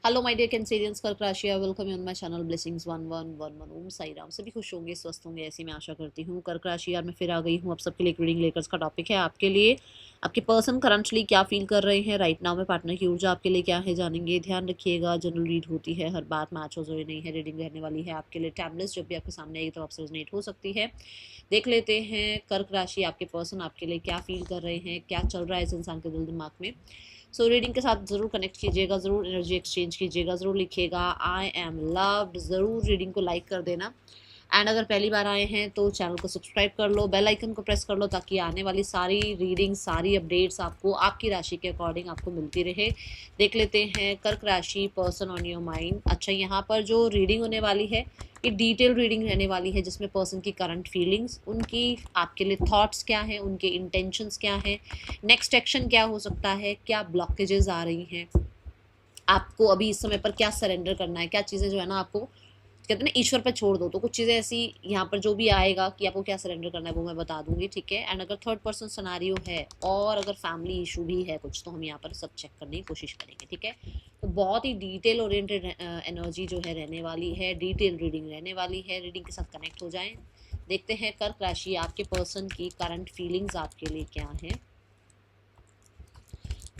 Hello my dear Cancerians, कर्क राशि, welcome on my channel blessings 1111। ओम साई राम। सभी खुश होंगे, स्वस्थ होंगे, ऐसी मैं आशा करती हूँ। कर्क राशि यार मैं फिर आ गई हूँ आप सबके लिए एक रीडिंग लेकर। का टॉपिक है आपके लिए आपके पर्सन करंटली क्या फील कर रहे हैं राइट नाउ में, पार्टनर की ऊर्जा आपके लिए क्या है जानेंगे। ध्यान रखिएगा, जनरल रीड होती है, हर बात मैच हो जो नहीं है। रीडिंग रहने वाली है आपके लिए टाइमलेस, जब भी आपके सामने आएगी तो आपसे रेजोनेट हो सकती है। देख लेते हैं कर्क राशि आपके पर्सन आपके लिए क्या फील कर रहे हैं, क्या चल रहा है इस इंसान के दिल दिमाग में। सो रीडिंग के साथ ज़रूर कनेक्ट कीजिएगा, ज़रूर एनर्जी एक्सचेंज कीजिएगा, ज़रूर लिखिएगा आई एम लव्ड, ज़रूर रीडिंग को लाइक कर देना। एंड अगर पहली बार आए हैं तो चैनल को सब्सक्राइब कर लो, बेल आइकन को प्रेस कर लो, ताकि आने वाली सारी रीडिंग, सारी अपडेट्स आपको आपकी राशि के अकॉर्डिंग आपको मिलती रहे। देख लेते हैं कर्क राशि पर्सन ऑन योर माइंड। अच्छा, यहाँ पर जो रीडिंग होने वाली है ये डिटेल रीडिंग रहने वाली है, जिसमें पर्सन की करंट फीलिंग्स, उनकी आपके लिए थॉट्स क्या हैं, उनके इंटेंशंस क्या हैं, नेक्स्ट एक्शन क्या हो सकता है, क्या ब्लॉकेजेस आ रही हैं, आपको अभी इस समय पर क्या सरेंडर करना है, क्या चीज़ें जो है ना आपको कहते हैं ना ईश्वर पर छोड़ दो। तो कुछ चीज़ें ऐसी यहाँ पर जो भी आएगा कि आपको क्या सरेंडर करना है वो मैं बता दूंगी, ठीक है। एंड अगर थर्ड पर्सन सिनेरियो है और अगर फैमिली इशू भी है कुछ, तो हम यहाँ पर सब चेक करने की कोशिश करेंगे, ठीक है। तो बहुत ही डिटेल ओरिएंटेड एनर्जी जो है रहने वाली है, डिटेल रीडिंग रहने वाली है। रीडिंग के साथ कनेक्ट हो जाएं। देखते हैं कर्क राशि आपके पर्सन की करंट फीलिंग्स आपके लिए क्या है,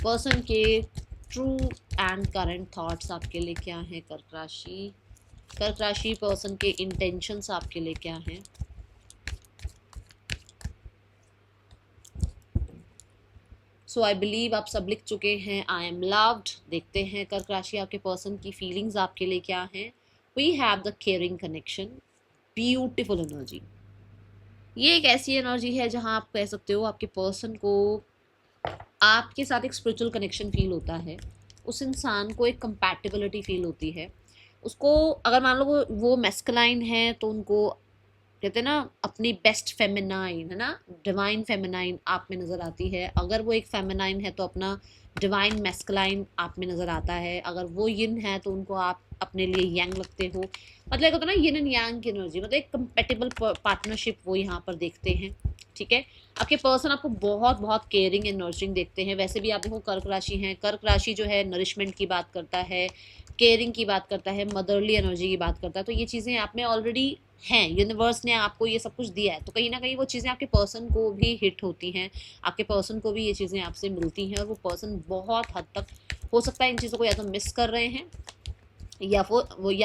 पर्सन के ट्रू एंड करंट थॉट्स आपके लिए क्या है। कर्क राशि पर्सन के इंटेंशंस आपके लिए क्या हैं। सो आई बिलीव आप सब लिख चुके हैं आई एम लव्ड। देखते हैं कर्क राशि आपके पर्सन की फीलिंग्स आपके लिए क्या हैं। We have the caring connection, beautiful energy. ये एक ऐसी एनर्जी है जहां आप कह सकते हो आपके पर्सन को आपके साथ एक स्पिरिचुअल कनेक्शन फील होता है। उस इंसान को एक कंपैटिबिलिटी फील होती है। उसको अगर मान लो वो मैस्कुलाइन है तो उनको कहते हैं ना अपनी बेस्ट फेमिनाइन, है ना, डिवाइन फेमिनाइन आप में नज़र आती है। अगर वो एक फेमिनाइन है तो अपना डिवाइन मैस्कुलाइन आप में नज़र आता है। अगर वो यिन है तो उनको आप अपने लिए यांग लगते हो। मतलब एक होता है ना यिन एंड यांग की एनर्जी, मतलब एक कंपेटेबल पार्टनरशिप वो यहाँ पर देखते हैं, ठीक है। आपके पर्सन आपको बहुत बहुत केयरिंग एंड नर्चरिंग देखते हैं। वैसे भी आप देखो कर्क राशि हैं, कर्क राशि जो है नरिशमेंट की बात करता है, केयरिंग की बात करता है, मदरली एनर्जी की बात करता है। तो ये चीज़ें आप में ऑलरेडी हैं, यूनिवर्स ने आपको ये सब कुछ दिया है। तो कहीं ना कहीं वो चीज़ें आपके पर्सन को भी हिट होती हैं, आपके पर्सन को भी ये चीज़ें आपसे मिलती हैं। और वो पर्सन बहुत हद तक हो सकता है इन चीज़ों को या तो मिस कर रहे हैं या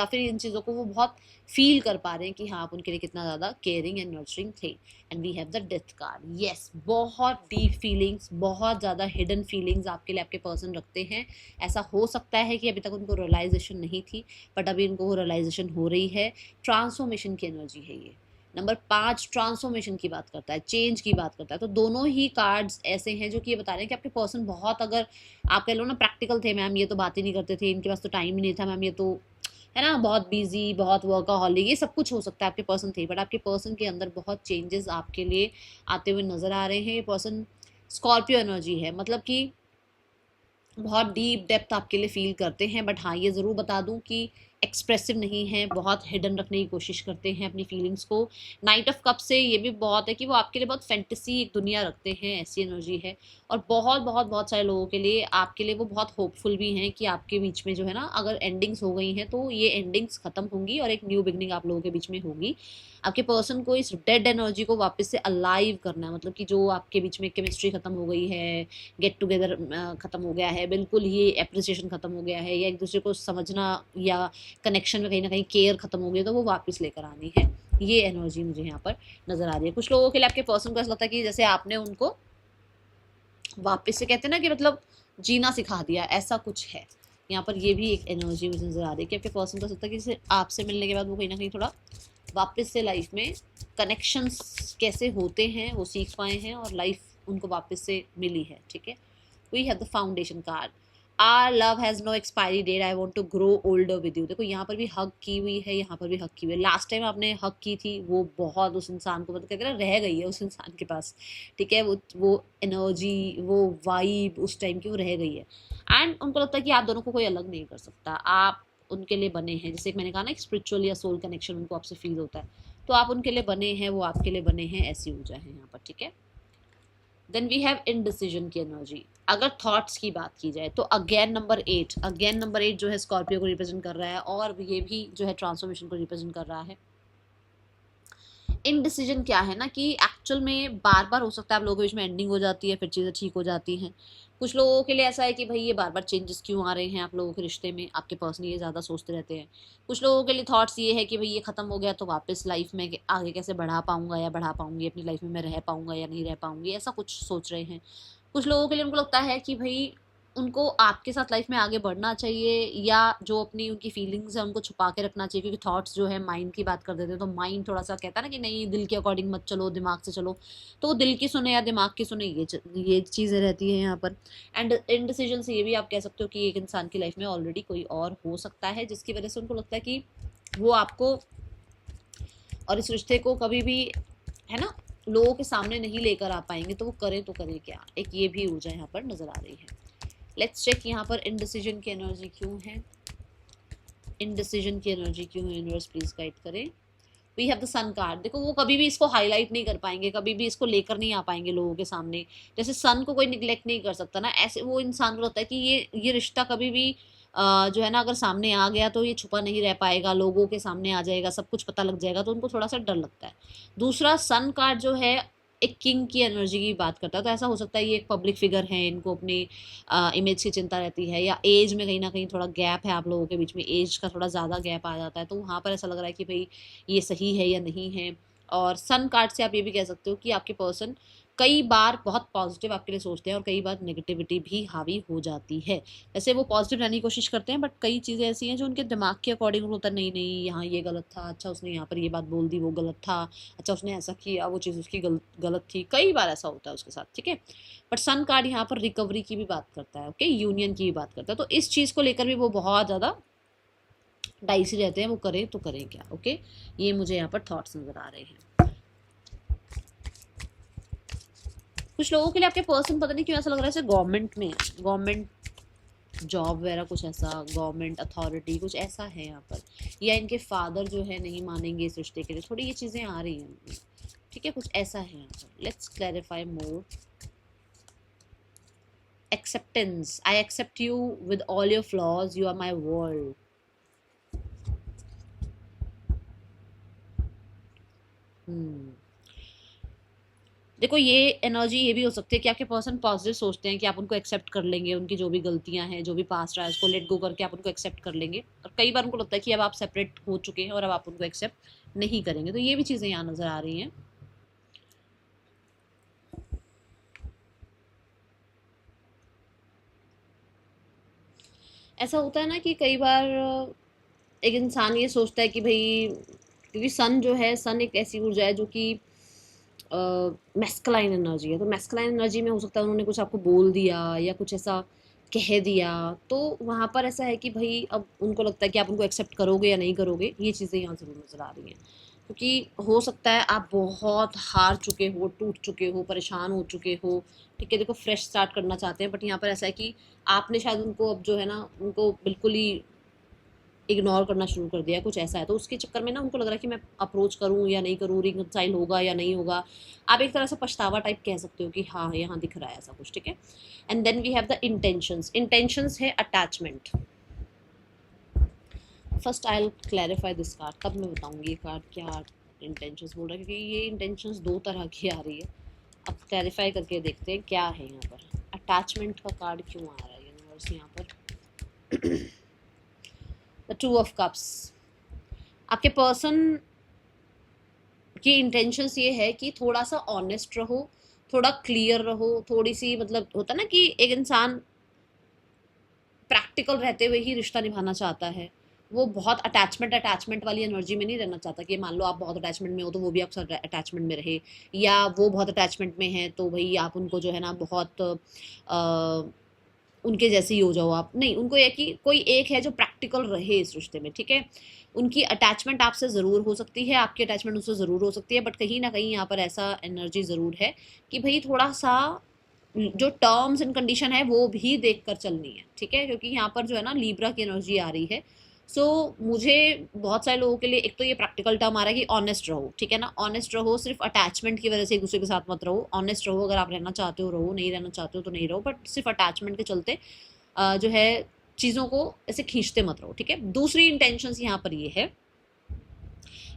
फिर इन चीज़ों को वो बहुत फील कर पा रहे हैं कि हाँ आप उनके लिए कितना ज़्यादा केयरिंग एंड नर्चरिंग थे। And we have the death card. Yes, बहुत डीप फीलिंग्स, बहुत ज़्यादा हिडन फीलिंग्स आपके लिए आपके पर्सन रखते हैं। ऐसा हो सकता है कि अभी तक उनको रियलाइजेशन नहीं थी, बट अभी इनको वो रियलाइजेशन हो रही है। ट्रांसफॉर्मेशन की एनर्जी है ये। नंबर 5 ट्रांसफॉर्मेशन की बात करता है, चेंज की बात करता है। तो दोनों ही कार्ड्स ऐसे हैं जो कि ये बता रहे हैं कि आपके पर्सन बहुत, अगर आप कह लो ना प्रैक्टिकल थे, मैम ये तो बात ही नहीं करते थे, इनके पास तो टाइम ही नहीं था, मैम ये तो है ना बहुत बिजी, बहुत वर्कaholic, ये सब कुछ हो सकता है आपके पर्सन थे। बट आपके पर्सन के अंदर बहुत चेंजेस आपके लिए आते हुए नजर आ रहे हैं। ये पर्सन स्कॉर्पियो एनर्जी है, मतलब कि बहुत डीप डेप्थ आपके लिए फील करते हैं। बट हाँ ये ज़रूर बता दूं कि एक्सप्रेसिव नहीं है, बहुत हिडन रखने की कोशिश करते हैं अपनी फीलिंग्स को। नाइट ऑफ कप से ये भी बहुत है कि वो आपके लिए बहुत फैंटेसी एक दुनिया रखते हैं, ऐसी एनर्जी है। और बहुत बहुत बहुत सारे लोगों के लिए, आपके लिए वो बहुत होपफुल भी हैं कि आपके बीच में जो है ना अगर एंडिंग्स हो गई हैं तो ये एंडिंग्स खत्म होंगी और एक न्यू बिगनिंग आप लोगों के बीच में होगी। आपके पर्सन को इस डेड एनर्जी को वापस से अलाइव करना है, मतलब कि जो आपके बीच में केमिस्ट्री खत्म हो गई है, गेट टुगेदर खत्म हो गया है, बिल्कुल ही एप्रिसिएशन खत्म हो गया है, या एक दूसरे को समझना या कनेक्शन में कहीं ना कहीं केयर खत्म हो गई है, तो वो वापस लेकर आनी है। ये एनर्जी मुझे यहाँ पर नजर आ रही है। कुछ लोगों के लिए आपके पर्सन को ऐसा लगता है कि जैसे आपने उनको वापस से कहते हैं ना कि मतलब जीना सिखा दिया, ऐसा कुछ है यहाँ पर। ये भी एक एनर्जी मुझे नजर आ रही है कि आपके पर्सन को लगता है कि जैसे आपसे मिलने के बाद वो कहीं ना कहीं थोड़ा वापस से लाइफ में कनेक्शंस कैसे होते हैं वो सीख पाए हैं और लाइफ उनको वापस से मिली है, ठीक है। We have the foundation card. Our love has no expiry date, I want to grow older with you. देखो यहाँ पर भी हक की हुई है, यहाँ पर भी हक की हुई है। लास्ट टाइम आपने हक की थी वो बहुत उस इंसान को मतलब कहते हैं ना रह गई है उस इंसान के पास, ठीक है। वो एनर्जी, वो वाइब उस टाइम की वो रह गई है। एंड उनको लगता है कि आप दोनों को कोई अलग नहीं कर सकता, आप उनके लिए बने हैं। जैसे मैंने कहा ना, एक स्पिरिचुअल या सोल कनेक्शन उनको आपसे फील होता है, तो आप उनके लिए बने हैं, वो आपके लिए बने हैं, ऐसी ऊर्जा है यहाँ पर, ठीक है। देन वी हैव इनडिसीजन की एनर्जी। अगर थॉट्स की बात की जाए तो अगेन नंबर 8 जो है स्कॉर्पियो को रिप्रेजेंट कर रहा है, और ये भी जो है ट्रांसफॉर्मेशन को रिप्रेजेंट कर रहा है। इनडिसीजन क्या है ना कि एक्चुअल में बार बार हो सकता है आप लोगों के बीच में एंडिंग हो जाती है, फिर चीज़ें ठीक हो जाती हैं। कुछ लोगों के लिए ऐसा है कि भाई ये बार बार चेंजेस क्यों आ रहे हैं आप लोगों के रिश्ते में, आपके पर्सन ये ज़्यादा सोचते रहते हैं। कुछ लोगों के लिए थॉट्स ये है कि भाई ये ख़त्म हो गया तो वापस लाइफ में आगे कैसे बढ़ा पाऊंगा या बढ़ा पाऊंगी, अपनी लाइफ में मैं रह पाऊंगा या नहीं रह पाऊंगी, ऐसा कुछ सोच रहे हैं। कुछ लोगों के लिए उनको लगता है कि भाई उनको आपके साथ लाइफ में आगे बढ़ना चाहिए, या जो अपनी उनकी फीलिंग्स है उनको छुपा के रखना चाहिए, क्योंकि थॉट्स जो है माइंड की बात कर देते हैं, तो माइंड थोड़ा सा कहता है ना कि नहीं दिल के अकॉर्डिंग मत चलो, दिमाग से चलो। तो वो दिल की सुने या दिमाग की सुने, ये चीज़ें रहती है यहाँ पर। एंड इनडिसीजन से ये भी आप कह सकते हो कि एक इंसान की लाइफ में ऑलरेडी कोई और हो सकता है, जिसकी वजह से उनको लगता है कि वो आपको और इस रिश्ते को कभी भी, है ना, लोगों के सामने नहीं लेकर आ पाएंगे, तो वो करें तो करें क्या, एक ये भी ऊर्जा यहाँ पर नजर आ रही है। लेट्स चेक यहाँ पर इनडिसीजन की एनर्जी क्यों है, इनडिसीजन की एनर्जी क्यों है, यूनिवर्स प्लीज गाइड करें। We have the sun card. देखो वो कभी भी इसको हाईलाइट नहीं कर पाएंगे, कभी भी इसको लेकर नहीं आ पाएंगे लोगों के सामने। जैसे सन को कोई निगलेक्ट नहीं कर सकता ना, ऐसे वो इंसान को लगता है कि ये रिश्ता कभी भी जो है ना अगर सामने आ गया तो ये छुपा नहीं रह पाएगा, लोगों के सामने आ जाएगा, सब कुछ पता लग जाएगा, तो उनको थोड़ा सा डर लगता है। दूसरा सन कार्ड जो है एक किंग की एनर्जी की बात करता है, तो ऐसा हो सकता है ये एक पब्लिक फिगर है, इनको अपनी इमेज की चिंता रहती है, या एज में कहीं ना कहीं थोड़ा गैप है आप लोगों के बीच में, एज का थोड़ा ज़्यादा गैप आ जाता है, तो वहाँ पर ऐसा लग रहा है कि भाई ये सही है या नहीं है। और सन कार्ड से आप ये भी कह सकते हो कि आपके पर्सन कई बार बहुत पॉजिटिव आपके लिए सोचते हैं और कई बार नेगेटिविटी भी हावी हो जाती है। जैसे वो पॉजिटिव रहने की कोशिश करते हैं, बट कई चीज़ें ऐसी हैं जो उनके दिमाग के अकॉर्डिंग होता है, नहीं नहीं यहाँ ये गलत था, अच्छा उसने यहाँ पर ये बात बोल दी वो गलत था, अच्छा उसने ऐसा किया वो चीज़ उसकी गलत थी, कई बार ऐसा होता है उसके साथ, ठीक है। बट सन कार्ड यहाँ पर रिकवरी की भी बात करता है, ओके, यूनियन की भी बात करता है, तो इस चीज़ को लेकर भी वो बहुत ज़्यादा डाइसी रहते हैं, वो करें तो करें क्या, ओके। ये मुझे यहाँ पर थॉट्स नजर आ रहे हैं। कुछ लोगों के लिए आपके पर्सन पता नहीं क्यों ऐसा लग रहा है जैसे गवर्नमेंट में, गवर्नमेंट जॉब वगैरह कुछ ऐसा, गवर्नमेंट अथॉरिटी कुछ ऐसा है यहाँ पर, या इनके फादर जो है नहीं मानेंगे इस रिश्ते के लिए, थोड़ी ये चीज़ें आ रही हैं, ठीक है, कुछ ऐसा है यहाँ पर। Let's clarify more. Acceptance, I accept you with all your flaws, you are my world. देखो ये एनर्जी ये भी हो सकती है कि आपके पर्सन पॉजिटिव सोचते हैं कि आप उनको एक्सेप्ट कर लेंगे, उनकी जो भी गलतियां हैं, जो भी पास्ट रहा है उसको लेट गो करके आप उनको एक्सेप्ट कर लेंगे, और कई बार उनको लगता है कि अब आप सेपरेट हो चुके हैं और अब आप उनको एक्सेप्ट नहीं करेंगे, तो ये भी चीज़ें यहाँ नज़र आ रही हैं। ऐसा होता है ना कि कई बार एक इंसान ये सोचता है कि भाई, क्योंकि सन जो है, सन एक ऐसी ऊर्जा है जो कि मैस्कुलाइन एनर्जी है, तो मैस्कुलाइन एनर्जी में हो सकता है उन्होंने कुछ आपको बोल दिया या कुछ ऐसा कह दिया, तो वहाँ पर ऐसा है कि भाई अब उनको लगता है कि आप उनको एक्सेप्ट करोगे या नहीं करोगे, ये चीज़ें यहाँ ज़रूर नज़र आ रही हैं। क्योंकि हो सकता है आप बहुत हार चुके हो, टूट चुके हो, परेशान हो चुके हो, ठीक है, देखो फ्रेश स्टार्ट करना चाहते हैं, बट यहाँ पर ऐसा है कि आपने शायद उनको अब जो है ना उनको बिल्कुल ही इग्नोर करना शुरू कर दिया, कुछ ऐसा है, तो उसके चक्कर में ना उनको लग रहा है कि मैं अप्रोच करूँ या नहीं करूँ, रिकंसाइल होगा या नहीं होगा। आप एक तरह से पछतावा टाइप कह सकते हो कि हाँ यहाँ दिख रहा है ऐसा कुछ, ठीक है। And then we have the intentions. Intentions है attachment. First I will clarify this card, तब मैं बताऊंगी ये कार्ड क्या इंटेंशंस बोल रहा है, क्योंकि ये इंटेंशंस दो तरह की आ रही है। अब क्लैरिफाई करके देखते हैं क्या है यहाँ पर। अटैचमेंट का कार्ड क्यों आ रहा है यूनिवर्स यहाँ पर। The two of cups. आपके पर्सन की इंटेंशंस ये है कि थोड़ा सा ऑनेस्ट रहो, थोड़ा क्लियर रहो, थोड़ी सी मतलब होता ना कि एक इंसान प्रैक्टिकल रहते हुए ही रिश्ता निभाना चाहता है, वो बहुत अटैचमेंट वाली एनर्जी में नहीं रहना चाहता कि मान लो आप बहुत अटैचमेंट में हो तो वो भी आपसे अटैचमेंट में रहे, या वो बहुत अटैचमेंट में है तो भाई आप उनको जो है ना बहुत उनके जैसे ही हो जाओ आप, नहीं, उनको यह कि कोई एक है जो प्रैक्टिकल रहे इस रिश्ते में, ठीक है। उनकी अटैचमेंट आपसे ज़रूर हो सकती है, आपकी अटैचमेंट उनसे ज़रूर हो सकती है, बट कहीं ना कहीं यहाँ पर ऐसा एनर्जी ज़रूर है कि भाई थोड़ा सा जो टर्म्स एंड कंडीशन है वो भी देख कर चलनी है, ठीक है, क्योंकि यहाँ पर जो है ना लीब्रा की एनर्जी आ रही है, मुझे बहुत सारे लोगों के लिए एक तो ये प्रैक्टिकल टर्म आ रहा है कि ऑनेस्ट रहो, ठीक है ना, ऑनेस्ट रहो, सिर्फ अटैचमेंट की वजह से एक दूसरे के साथ मत रहो, ऑनेस्ट रहो, अगर आप रहना चाहते हो रहो, नहीं रहना चाहते हो तो नहीं रहो, बट सिर्फ अटैचमेंट के चलते जो है चीज़ों को ऐसे खींचते मत रहो, ठीक है। दूसरी इंटेंशंस यहाँ पर ये है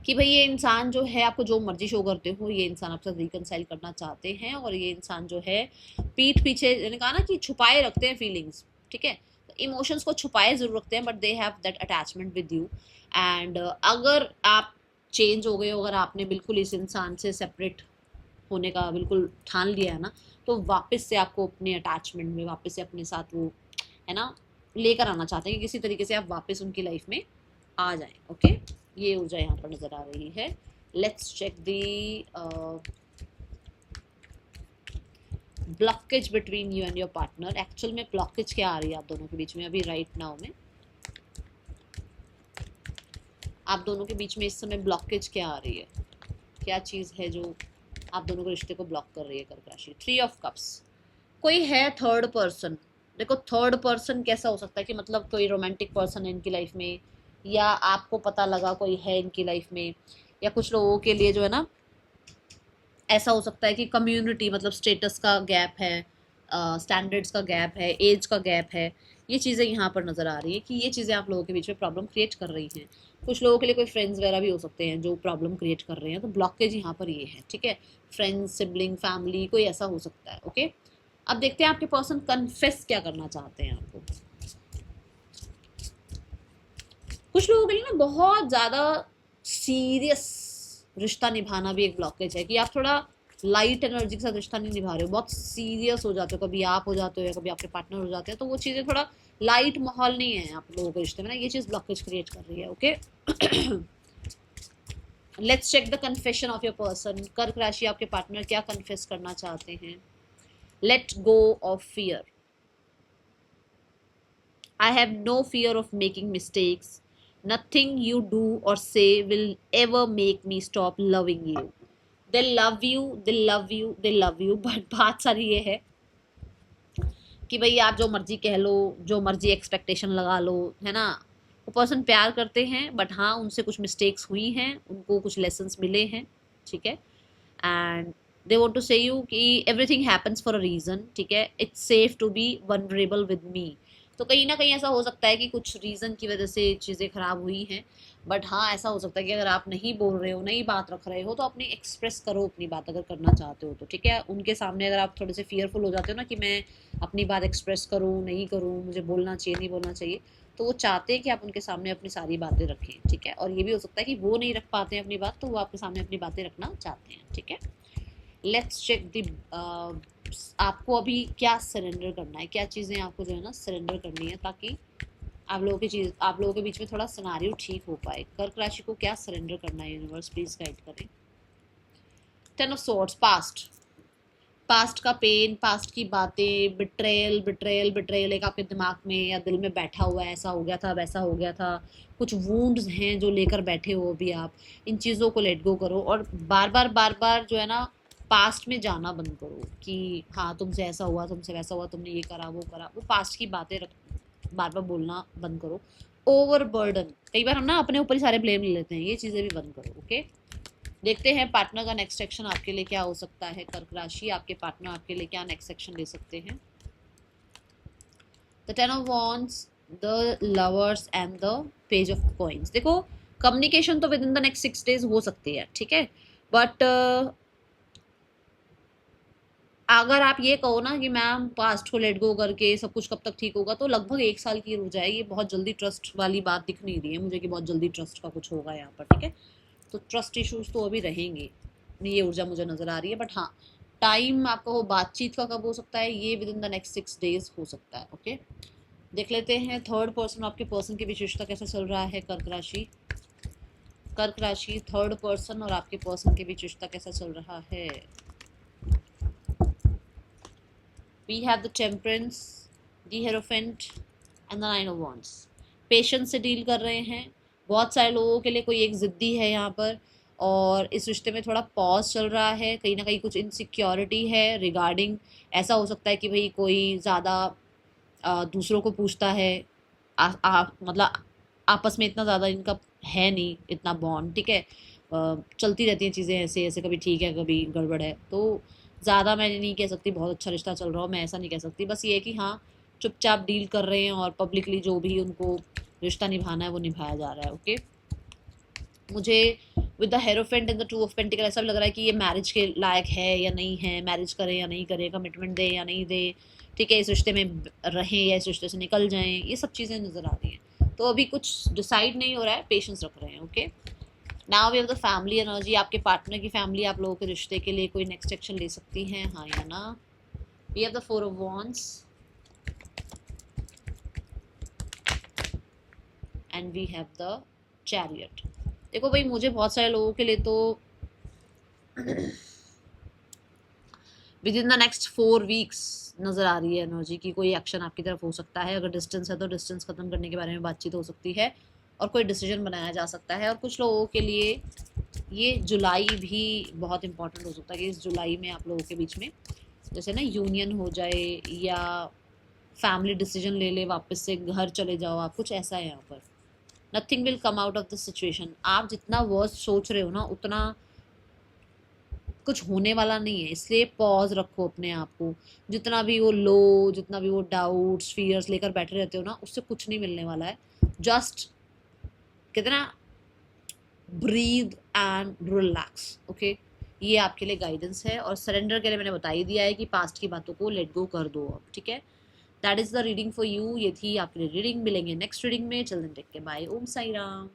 कि भाई ये इंसान जो है आपको जो मर्जी शो करते हो, ये इंसान आपके साथ रिकनसाइल करना चाहते हैं, और ये इंसान जो है पीठ पीछे, मैंने कहा ना कि छुपाए रखते हैं फीलिंग्स, ठीक है, इमोशंस को छुपाए जरूर रखते हैं, but they have that attachment with you. And अगर आप चेंज हो गए हो, अगर आपने बिल्कुल इस इंसान से सेपरेट होने का बिल्कुल ठान लिया है ना, तो वापस से आपको अपने अटैचमेंट में वापस से अपने साथ वो है ना लेकर आना चाहते हैं कि किसी तरीके से आप वापस उनकी लाइफ में आ जाएं। ओके, ये ऊर्जा यहाँ पर नजर आ रही है। Let's check the blockage between you and your partner. Actual में ब्लॉकेज क्या आ रही है आप दोनों के बीच में अभी राइट नाउ में? आप दोनों के बीच में इस समय ब्लॉकेज क्या आ रही है? क्या चीज़ है जो आप दोनों के रिश्ते को ब्लॉक कर रही है? कर्क राशि, 3 ऑफ कप्स। कोई है थर्ड पर्सन। देखो थर्ड पर्सन कैसा हो सकता है कि मतलब कोई रोमांटिक पर्सन है इनकी लाइफ में, या आपको पता लगा कोई है इनकी लाइफ में, या कुछ लोगों के लिए जो है ना ऐसा हो सकता है कि कम्युनिटी मतलब स्टेटस का गैप है, स्टैंडर्ड्स का गैप है, एज का गैप है। ये चीज़ें यहाँ पर नज़र आ रही है कि ये चीज़ें आप लोगों के बीच में प्रॉब्लम क्रिएट कर रही हैं। कुछ लोगों के लिए कोई फ्रेंड्स वगैरह भी हो सकते हैं जो प्रॉब्लम क्रिएट कर रहे हैं, तो ब्लॉकेज यहाँ पर ये है, ठीक है। फ्रेंड्स, सिबलिंग, फैमिली, कोई ऐसा हो सकता है। ओके, अब देखते हैं आपके पर्सन कन्फेस क्या करना चाहते हैं आपको। कुछ लोगों के लिए ना बहुत ज़्यादा सीरियस रिश्ता निभाना भी एक ब्लॉकेज है कि आप थोड़ा लाइट एनर्जी के साथ रिश्ता नहीं निभा रहे हो, बहुत सीरियस हो जाते हो, कभी आप हो जाते हो या कभी आपके पार्टनर हो जाते हैं, तो वो चीज़ें थोड़ा लाइट माहौल नहीं है आप लोगों के रिश्ते में ना, ये चीज़ ब्लॉकेज क्रिएट कर रही है। Okay, let's check the confession of your person. कर्क राशि, आपके पार्टनर क्या कन्फेस करना चाहते हैं? Let go of fear. I have no fear of making mistakes. Nothing you do or say will ever make me stop loving you. They love you, they love you, they love you. But बात सारी ये है कि भाई आप जो मर्जी कह लो, जो मर्जी एक्सपेक्टेशन लगा लो, है ना, वो पर्सन प्यार करते हैं, बट हाँ उनसे कुछ मिस्टेक्स हुई हैं, उनको कुछ लेसन्स मिले हैं, ठीक है। And they want to say you कि everything happens for a reason, ठीक है। It's safe to be vulnerable with me. तो कहीं ना कहीं ऐसा हो सकता है कि कुछ रीज़न की वजह से चीज़ें ख़राब हुई हैं, बट हाँ ऐसा हो सकता है कि अगर आप नहीं बोल रहे हो, नहीं बात रख रहे हो, तो अपनी एक्सप्रेस करो अपनी बात अगर करना चाहते हो तो, ठीक है। उनके सामने अगर आप थोड़े से फियरफुल हो जाते हो ना कि मैं अपनी बात एक्सप्रेस करूँ नहीं करूँ, मुझे बोलना चाहिए नहीं बोलना चाहिए, तो वो चाहते हैं कि आप उनके सामने अपनी सारी बातें रखें, ठीक है। और ये भी हो सकता है कि वो नहीं रख पाते हैं अपनी बात, तो वो आपके सामने अपनी बातें रखना चाहते हैं, ठीक है। लेट्स चेक द आपको अभी क्या सरेंडर करना है, क्या चीज़ें आपको जो है ना सरेंडर करनी है, ताकि आप लोगों के बीच में थोड़ा सिनारियो ठीक हो पाए। कर्क राशि को क्या सरेंडर करना है, यूनिवर्स प्लीज गाइड करें। 10 ऑफ सॉर्ड्स, पास्ट, पास्ट का पेन, पास्ट की बातें, बिट्रेयल बिट्रेयल बिट्रेयल एक आपके दिमाग में या दिल में बैठा हुआ है, ऐसा हो गया था वैसा हो गया था, कुछ वूंड्स हैं जो लेकर बैठे हो अभी आप, इन चीज़ों को लेट गो करो, और बार बार जो है ना पास्ट में जाना बंद करो कि हाँ तुमसे ऐसा हुआ, तुमसे वैसा हुआ, तुमने ये करा वो करा, वो पास्ट की बातें बार बार बोलना बंद करो। ओवर बर्डन, कई बार हम ना अपने ऊपर ही सारे ब्लेम ले लेते हैं, ये चीज़ें भी बंद करो। ओके, देखते हैं पार्टनर का नेक्स्ट एक्शन आपके लिए क्या हो सकता है। कर्क राशि, आपके पार्टनर आपके लिए क्या नेक्स्ट एक्शन ले सकते हैं। The 10 of wands, the lovers and the page of coins. देखो कम्युनिकेशन तो within the next 6 days हो सकती है, ठीक है, बट अगर आप ये कहो ना कि मैम पास्ट को लेट गो करके सब कुछ कब तक ठीक होगा, तो लगभग 1 साल की हो जाएगी। बहुत जल्दी ट्रस्ट वाली बात दिख नहीं रही है मुझे कि बहुत जल्दी ट्रस्ट का कुछ होगा यहाँ पर, ठीक है। तो ट्रस्ट इश्यूज तो अभी रहेंगे, ये ऊर्जा मुझे नज़र आ रही है, बट हाँ टाइम आपका वो बातचीत का कब हो सकता है, ये with in the next 6 days हो सकता है। ओके, देख लेते हैं थर्ड पर्सन, आपके पर्सन की विशेषता कैसा चल रहा है। कर्क राशि, कर्क राशि, थर्ड पर्सन और आपके पर्सन की विशेषता कैसा चल रहा है। We have the Temperance, the Hierophant and the Nine of Wands. Patience से डील कर रहे हैं। बहुत सारे लोगों के लिए कोई एक ज़िद्दी है यहाँ पर, और इस रिश्ते में थोड़ा पॉज चल रहा है, कहीं ना कहीं कुछ इनसिक्योरिटी है रिगार्डिंग, ऐसा हो सकता है कि भाई कोई ज़्यादा दूसरों को पूछता है, मतलब आपस में इतना ज़्यादा इनका है नहीं इतना बॉन्ड, ठीक है। चलती रहती हैं चीज़ें ऐसे ऐसे, कभी ठीक है कभी गड़बड़ है, तो ज़्यादा मैं नहीं कह सकती बहुत अच्छा रिश्ता चल रहा हो, मैं ऐसा नहीं कह सकती। बस ये है कि हाँ, चुपचाप डील कर रहे हैं और पब्लिकली जो भी उनको रिश्ता निभाना है वो निभाया जा रहा है। ओके, मुझे with the hierophant and the two of pentacle ऐसा भी लग रहा है कि ये मैरिज के लायक है या नहीं है, मैरिज करे या नहीं करे, कमिटमेंट दे या नहीं दे, ठीक है, इस रिश्ते में रहें या इस रिश्ते से निकल जाएं, ये सब चीज़ें नज़र आ रही हैं। तो अभी कुछ डिसाइड नहीं हो रहा है, पेशेंस रख रहे हैं। Okay, now we have the family energy. आपके पार्टनर की फैमिली आप लोगों के रिश्ते के लिए कोई नेक्स्ट एक्शन ले सकती है, हाँ या ना। We have the four of wands and we have the chariot. देखो भाई, मुझे बहुत सारे लोगों के लिए तो within the next 4 weeks नज़र आ रही है एनर्जी की कोई एक्शन आपकी तरफ हो सकता है। अगर डिस्टेंस है तो डिस्टेंस ख़त्म करने के बारे में बातचीत हो सकती है और कोई डिसीजन बनाया जा सकता है। और कुछ लोगों के लिए ये जुलाई भी बहुत इंपॉर्टेंट हो सकता है कि इस जुलाई में आप लोगों के बीच में जैसे ना यूनियन हो जाए या फैमिली डिसीजन ले ले, वापस से घर चले जाओ आप, कुछ ऐसा है यहाँ पर। Nothing will come out of this situation. आप जितना वर्स्ट सोच रहे हो ना उतना कुछ होने वाला नहीं है, इसलिए पॉज रखो अपने आप को। जितना भी वो लो, जितना भी वो डाउट्स फियर्स लेकर बैठे रहते हो ना, उससे कुछ नहीं मिलने वाला है। जस्ट कितना ब्रीद एंड रिलैक्स। ओके, ये आपके लिए गाइडेंस है। और सरेंडर के लिए मैंने बता ही दिया है कि पास्ट की बातों को लेट गो कर दो अब, ठीक है। That is the reading for you. ये थी आपके लिए रीडिंग। मिलेंगे नेक्स्ट रीडिंग में। चल देन टेक के बाय। ओम साई राम।